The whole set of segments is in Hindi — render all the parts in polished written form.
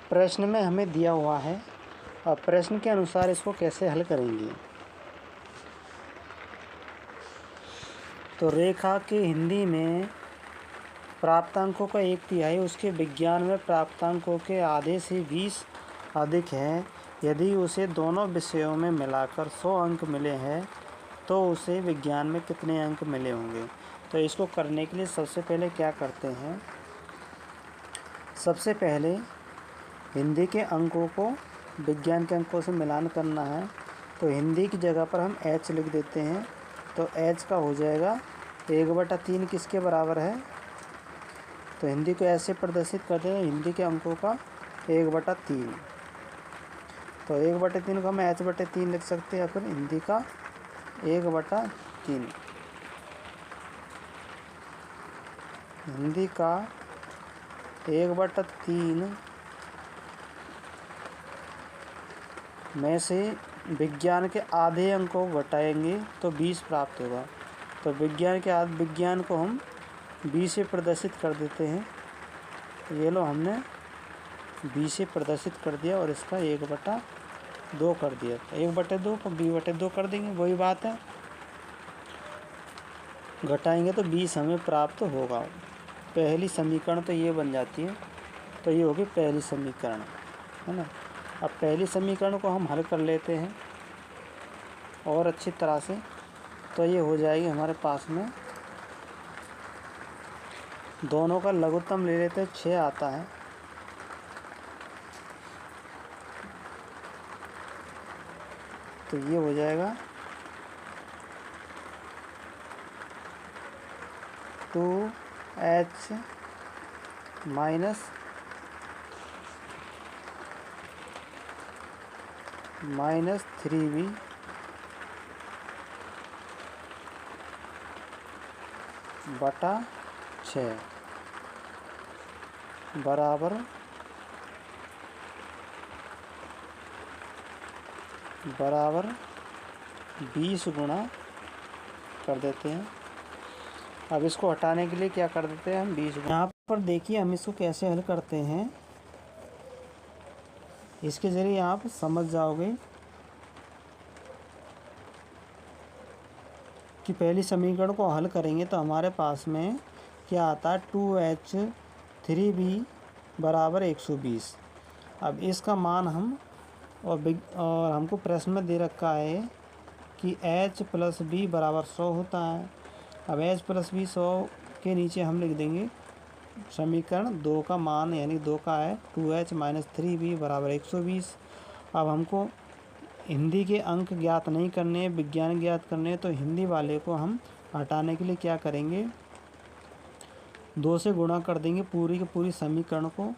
प्रश्न में हमें दिया हुआ है और प्रश्न के अनुसार इसको कैसे हल करेंगे। तो रेखा के हिंदी में प्राप्तांकों का 1/3 उसके विज्ञान में प्राप्तांकों के आधे से 20 अधिक है। यदि उसे दोनों विषयों में मिलाकर 100 अंक मिले हैं तो उसे विज्ञान में कितने अंक मिले होंगे। तो इसको करने के लिए सबसे पहले क्या करते हैं, सबसे पहले हिंदी के अंकों को विज्ञान के अंकों से मिलान करना है। तो हिंदी की जगह पर हम h लिख देते हैं। तो h का हो जाएगा 1/3 किसके बराबर है। तो हिंदी को ऐसे प्रदर्शित करते हैं, हिंदी के अंकों का 1/3। तो 1/3 को हम h/3 लिख सकते हैं या फिर हिंदी का 1/3। हिंदी का 1/3 में से विज्ञान के आधे अंक को घटाएंगे तो 20 प्राप्त होगा। तो विज्ञान को हम 20 से प्रदर्शित कर देते हैं। ये लो, हमने 20 से प्रदर्शित कर दिया और इसका 1/2 कर दिया। 1/2 को 2 कर देंगे, वही बात है। घटाएंगे तो 20 हमें प्राप्त होगा। पहली समीकरण तो ये बन जाती है। तो ये होगी पहली समीकरण, है ना। अब पहली समीकरण को हम हल कर लेते हैं और अच्छी तरह से। तो ये हो जाएगी हमारे पास में, दोनों का लघुत्तम ले लेते हैं, 6 आता है। तो ये हो जाएगा 2h माइनस 3v बटा 6 बराबर 20 गुणा कर देते हैं। अब इसको हटाने के लिए क्या कर देते हैं हम, 20 गुणा। यहाँ पर देखिए हम इसको कैसे हल करते हैं, इसके ज़रिए आप समझ जाओगे कि पहली समीकरण को हल करेंगे तो हमारे पास में क्या आता है, 2h3v बराबर 120। अब इसका मान हम और हमको प्रश्न में दे रखा है कि h + b बराबर 100 होता है। अब h + b 100 के नीचे हम लिख देंगे समीकरण 2 का मान, यानी 2 का है 2h - 3v बराबर 120। अब हमको हिंदी के अंक ज्ञात नहीं करने हैं, विज्ञान ज्ञात करने हैं। तो हिंदी वाले को हम हटाने के लिए क्या करेंगे, 2 से गुणा कर देंगे पूरी की पूरी समीकरण को।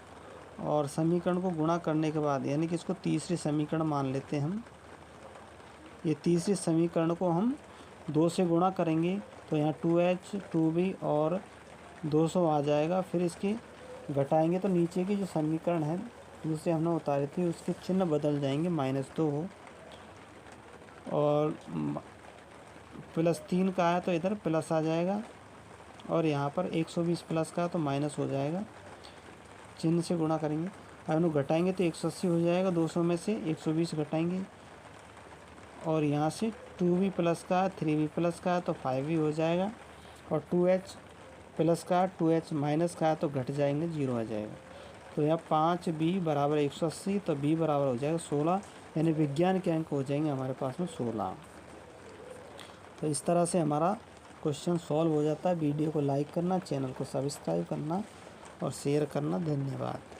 और समीकरण को गुणा करने के बाद, यानी कि इसको तीसरी समीकरण मान लेते हैं हम। ये तीसरी समीकरण को हम 2 से गुणा करेंगे तो यहाँ 2h 2v और 200 आ जाएगा। फिर इसके घटाएंगे तो नीचे की जो समीकरण है जिसे हमने उतारी थी उसके चिन्ह बदल जाएंगे, -2 हो और +3 का है तो इधर प्लस आ जाएगा। और यहाँ पर 120 प्लस का तो माइनस हो जाएगा, चिन्ह से गुणा करेंगे। अब घटाएंगे तो 180 हो जाएगा, 200 में से 120 घटाएंगे और यहाँ से 2v प्लस का 3v प्लस का तो 5v हो जाएगा। और 2h प्लस का 2h माइनस का तो घट जाएंगे, 0 आ जाएगा। तो यहाँ 5b बराबर 180, तो b बराबर हो जाएगा 16, यानी विज्ञान के अंक हो जाएंगे हमारे पास में 16। तो इस तरह से हमारा क्वेश्चन सॉल्व हो जाता है। वीडियो को लाइक करना, चैनल को सब्सक्राइब करना और शेयर करना। धन्यवाद।